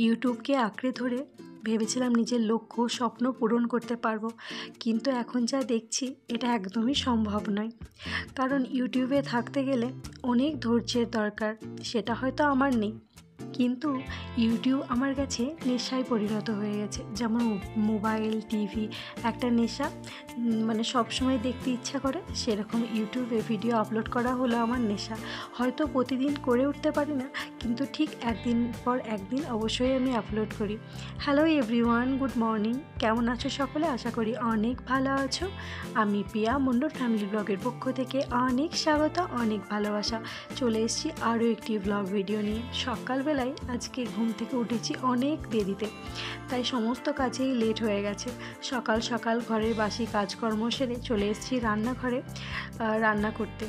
ইউটিউবকে আঁকড়ে ধরে ভেবেছিলাম নিজের লক্ষ্য স্বপ্ন পূরণ করতে পারবো, কিন্তু এখন যা দেখছি এটা একদমই সম্ভব নয়। কারণ ইউটিউবে থাকতে গেলে অনেক ধৈর্যের দরকার, সেটা হয়তো আমার নেই। কিন্তু ইউটিউব আমার কাছে নেশায় পরিণত হয়ে গেছে। যেমন মোবাইল, টিভি একটা নেশা, মানে সবসময় দেখতে ইচ্ছা করে, সেরকম ইউটিউবে ভিডিও আপলোড করা হলো আমার নেশা। হয়তো প্রতিদিন করে উঠতে পারি না, কিন্তু ঠিক একদিন পর একদিন অবশ্যই আমি আপলোড করি। Hello everyone, good morning. কেমন আছো সকলে? আশা করি অনেক ভালো আছো। আমি পিয়া মণ্ডল ফ্যামিলি ব্লগের পক্ষ থেকে অনেক স্বাগত, অনেক ভালোবাসা। চলে এসেছি আরও একটি ব্লগ ভিডিও নিয়ে। সকালবেলায় আজকে ঘুম থেকে উঠেছি অনেক দেরিতে, তাই সমস্ত কাজেই লেট হয়ে গেছে। সকাল সকাল ঘরের বাসি কাজকর্ম সেরে চলে এসেছি রান্নাঘরে রান্না করতে।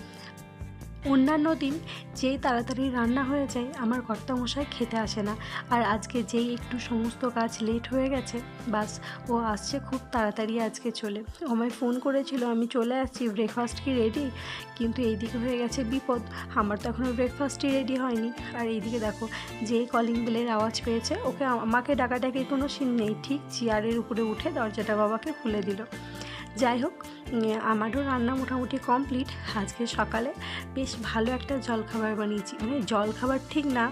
অন্যান্য দিন যেই তাড়াতাড়ি রান্না হয়ে যায় আমার কর্তামশাই খেতে আসে না, আর আজকে যেই একটু সমস্ত কাজ লেট হয়ে গেছে, বাস ও আসছে খুব তাড়াতাড়ি আজকে চলে। ও আমায় ফোন করেছিল, আমি চলে আসছি, ব্রেকফাস্ট কি রেডি? কিন্তু এইদিকে হয়ে গেছে বিপদ, আমার তো এখনও ব্রেকফাস্টই রেডি হয়নি। আর এইদিকে দেখো, যেই কলিং বেলের আওয়াজ পেয়েছে, ওকে আমাকে ডাকাডাকির কোনো সিন নেই, ঠিক চেয়ারের উপরে উঠে দরজাটা বাবাকে খুলে দিল। যাই হোক, আমারও রান্না মোটামুটি কমপ্লিট। আজকে সকালে বেশ ভালো একটা জলখাবার বানিয়েছি, মানে জলখাবার ঠিক না,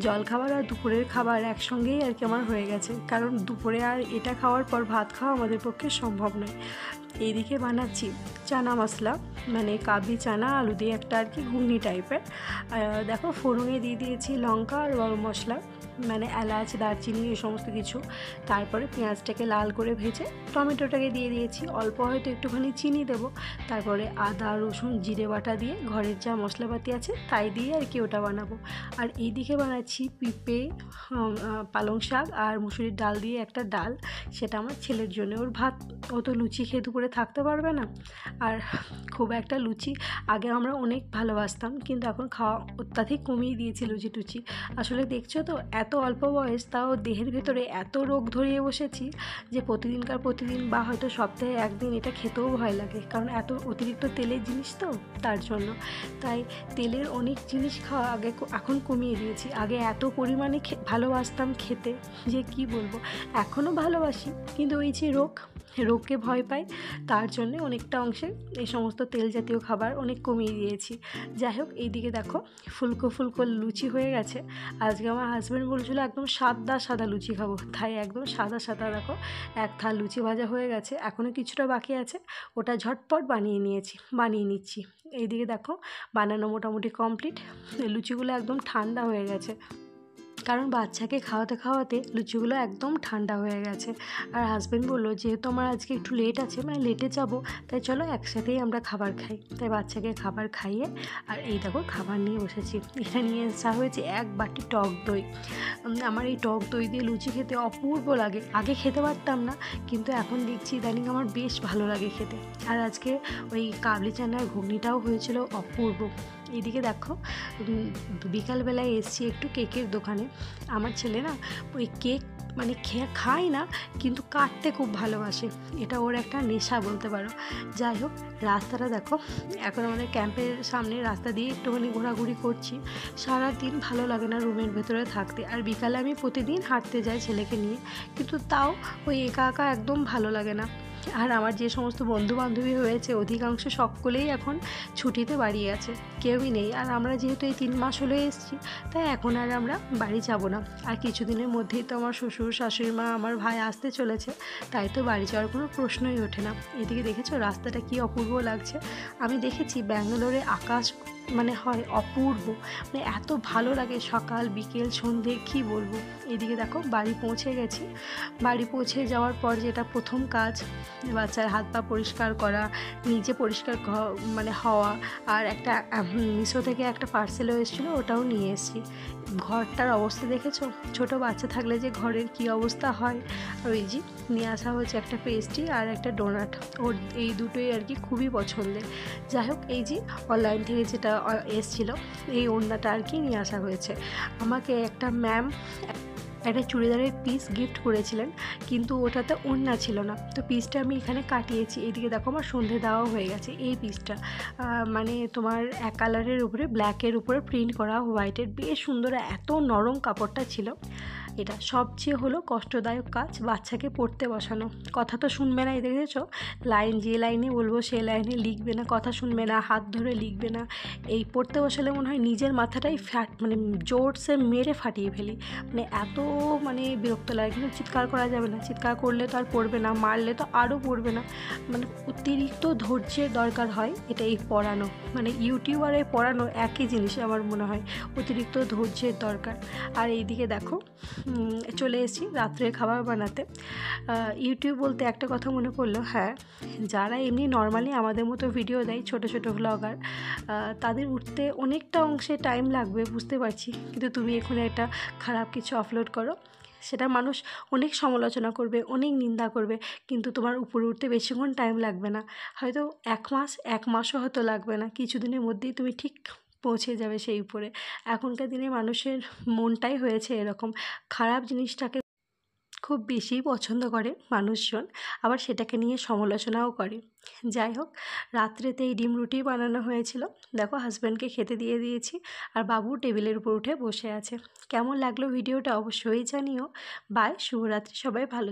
জলখাবার আর দুপুরের খাবার একসঙ্গেই আর কি আমার হয়ে গেছে। কারণ দুপুরে আর এটা খাওয়ার পর ভাত খাওয়া আমাদের পক্ষে সম্ভব নয়। এইদিকে বানাচ্ছি চানা মশলা, মানে কাবলি চানা আলু দিয়ে একটা আর কি ঘুগনি টাইপের। দেখো, ফোড়নে দিয়ে দিয়েছি লঙ্কা আর গরম মশলা, মানে এলাচ, দারচিনি, এই সমস্ত কিছু। তারপরে পেঁয়াজটাকে লাল করে ভেজে টমেটোটাকে দিয়ে দিয়েছি, অল্প হয়তো একটুখানি চিনি দেবো। তারপরে আদা, রসুন, জিরে বাটা দিয়ে ঘরের যা মশলাপাতি আছে তাই দিয়ে আর কি ওটা বানাবো। আর এইদিকে বানাচ্ছি পেঁপে, পালং শাক আর মুসুরির ডাল দিয়ে একটা ডাল, সেটা আমার ছেলের জন্য। ওর ভাত, ও তো লুচি খেয়ে দুপুরে থাকতে পারবে না। আর খুব একটা লুচি আগে আমরা অনেক ভালোবাসতাম, কিন্তু এখন খাওয়া অত্যাধিক কমিয়ে দিয়েছি লুচি টুচি। আসলে দেখছো তো, এত অল্প বয়স, তাও দেহের ভেতরে এত রোগ ধরিয়ে বসেছি যে প্রতিদিন বা হয়তো সপ্তাহে একদিন এটা খেতেও ভয় লাগে, কারণ এত অতিরিক্ত তেলের জিনিস তো, তার জন্য। তাই তেলের অনেক জিনিস খাওয়া আগে এখন কমিয়ে দিয়েছি। আগে এত পরিমাণে ভালোবাসতাম খেতে যে কি বলবো, এখনও ভালোবাসি, কিন্তু ওই যে রোগকে ভয় পাই, তার জন্যে অনেকটা অংশে এই সমস্ত তেল জাতীয় খাবার অনেক কমিয়ে দিয়েছি। যাই হোক, এইদিকে দেখো ফুলকো ফুলকো লুচি হয়ে গেছে। আজকে আমার হাজব্যান্ড বলছিল একদম সাদা সাদা লুচি খাবো, তাই একদম সাদা সাদা দেখো এক থাল লুচি ভাজা হয়ে গেছে। এখনও কিছুটা বাকি আছে, ওটা ঝটপট বানিয়ে নিচ্ছি। এইদিকে দেখো বানানো মোটামুটি কমপ্লিট। লুচিগুলো একদম ঠান্ডা হয়ে গেছে, কারণ বাচ্চাকে খাওয়াতে খাওয়াতে লুচিগুলো একদম ঠান্ডা হয়ে গেছে। আর হাজব্যান্ড বললো যেহেতু আমার আজকে একটু লেট আছে, মানে লেটে যাব, তাই চলো একসাথেই আমরা খাবার খাই। তাই বাচ্চাকে খাবার খাইয়ে আর এই দেখো খাবার নিয়ে বসেছি। এটা নিয়ে আসা হয়েছে এক বাটি টক দই। আমার এই টক দই দিয়ে লুচি খেতে অপূর্ব লাগে। আগে খেতে পারতাম না, কিন্তু এখন দেখছি ইদানিং আমার বেশ ভালো লাগে খেতে। আর আজকে ওই কাবলি চানার ঘুগনিটাও হয়েছিল অপূর্ব। এদিকে দেখো, বিকালবেলায় এসছি একটু কেকের দোকানে। আমার ছেলে না ওই কেক মানে খায় না, কিন্তু কাটতে খুব ভালোবাসে, এটা ওর একটা নেশা বলতে পারো। যাই হোক, রাস্তাটা দেখো, এখন আমাদের ক্যাম্পের সামনে রাস্তা দিয়ে একটুখানি ঘোরাঘুরি করছি। সারাদিন ভালো লাগে না রুমের ভেতরে থাকতে। আর বিকালে আমি প্রতিদিন হাঁটতে যাই ছেলেকে নিয়ে, কিন্তু তাও ওই একা একা একদম ভালো লাগে না। আর আমার যে সমস্ত বন্ধু বান্ধবী হয়েছে অধিকাংশ সকলেই এখন ছুটিতে বাড়ি আছে, কেউই নেই। আর আমরা যেহেতু এই 3 মাস হলে এসেছি, তাই এখন আর আমরা বাড়ি যাব না। আর কিছুদিনের মধ্যেই তো আমার শ্বশুর শাশুড়ি মা, আমার ভাই আসতে চলেছে, তাই তো বাড়ি যাওয়ার কোনো প্রশ্নই ওঠে না। এদিকে দেখেছো রাস্তাটা কি অপূর্ব লাগছে। আমি দেখেছি ব্যাঙ্গালোরে আকাশ মানে হয় অপূর্ব, মানে এত ভালো লাগে সকাল বিকেল সন্ধে, কি বলবো। এদিকে দেখো বাড়ি পৌঁছে গেছি। বাড়ি পৌঁছে যাওয়ার পর যেটা প্রথম কাজ, বাচ্চার হাত পা পরিষ্কার করা, নিজে পরিষ্কার মানে হওয়া। আর একটা মিশো থেকে একটা পার্সেলও এসেছিলো, ওটাও নিয়ে এসেছি। ঘরটার অবস্থা দেখেছো, ছোট বাচ্চা থাকলে যে ঘরের কি অবস্থা হয়। আর ওই যে নিয়ে আসা হয়েছে একটা পেস্ট্রি আর একটা ডোনাট, ওর এই দুটোই আর কি খুবই পছন্দের। যাই হোক, এই যে অনলাইন থেকে যেটা এসেছিলো, এই ওড়নাটা আর কি নিয়ে আসা হয়েছে। আমাকে একটা ম্যাম একটা চুড়িদারের পিস গিফট করেছিলেন, কিন্তু ওটাতে ওড়না ছিল না, তো পিসটা আমি এখানে কাটিয়েছি। এইদিকে দেখো আমার সন্ধে দেওয়া হয়ে গেছে। এই পিসটা মানে তোমার এক কালারের উপরে ব্ল্যাকের উপরে প্রিন্ট করা হোয়াইটের, বেশ সুন্দর, এত নরম কাপড়টা ছিল। এটা সবচেয়ে হলো কষ্টদায়ক কাজ বাচ্চাকে পড়তে বসানো। কথা তো শুনবে না, এই দেখেছো যে লাইনে বলবো সে লাইনে লিখবে না, কথা শুনবে না, হাত ধরে লিখবে না। এই পড়তে বসালে মনে হয় নিজের মাথাটাই মানে জোরসে মেরে ফাটিয়ে ফেলি। মানে এত বিরক্ত লাগে, কিন্তু চিৎকার করা যাবে না, চিৎকার করলে তো আর পড়বে না, মারলে তো আরও পড়বে না। অতিরিক্ত ধৈর্যের দরকার হয় এটা এই পড়ানো, ইউটিউব আর এই পড়ানো একই জিনিস আমার মনে হয়, অতিরিক্ত ধৈর্যের দরকার। আর এইদিকে দেখো চলে এসেছি রাত্রের খাবার বানাতে। ইউটিউব বলতে একটা কথা মনে পড়লো, হ্যাঁ যারা এমনি নর্মালি আমাদের মতো ভিডিও দেয়, ছোট ছোট ভ্লগার, তাদের উঠতে অনেকটা অংশে টাইম লাগবে বুঝতে পারছি, কিন্তু তুমি এখানে একটা খারাপ কিছু আপলোড করো, সেটা মানুষ অনেক সমালোচনা করবে, অনেক নিন্দা করবে, কিন্তু তোমার উপরে উঠতে বেশিক্ষণ টাইম লাগবে না, হয়তো 1 মাসও হয়তো লাগবে না, কিছুদিনের মধ্যেই তুমি ঠিক পৌঁছে যাবে সেই উপরে। এখনকার দিনে মানুষের মনটাই হয়েছে এরকম, খারাপ জিনিসটাকে খুব বেশি পছন্দ করে মানুষজন, আবার সেটাকে নিয়ে সমালোচনাও করে। যাই হোক, রাত্রেতে এই ডিম রুটি বানানো হয়েছিল, দেখো হাজব্যান্ডকে খেতে দিয়ে দিয়েছি, আর বাবু টেবিলের উপর উঠে বসে আছে। কেমন লাগলো ভিডিওটা অবশ্যই জানিও। বাই, শুভরাত্রি, সবাই ভালো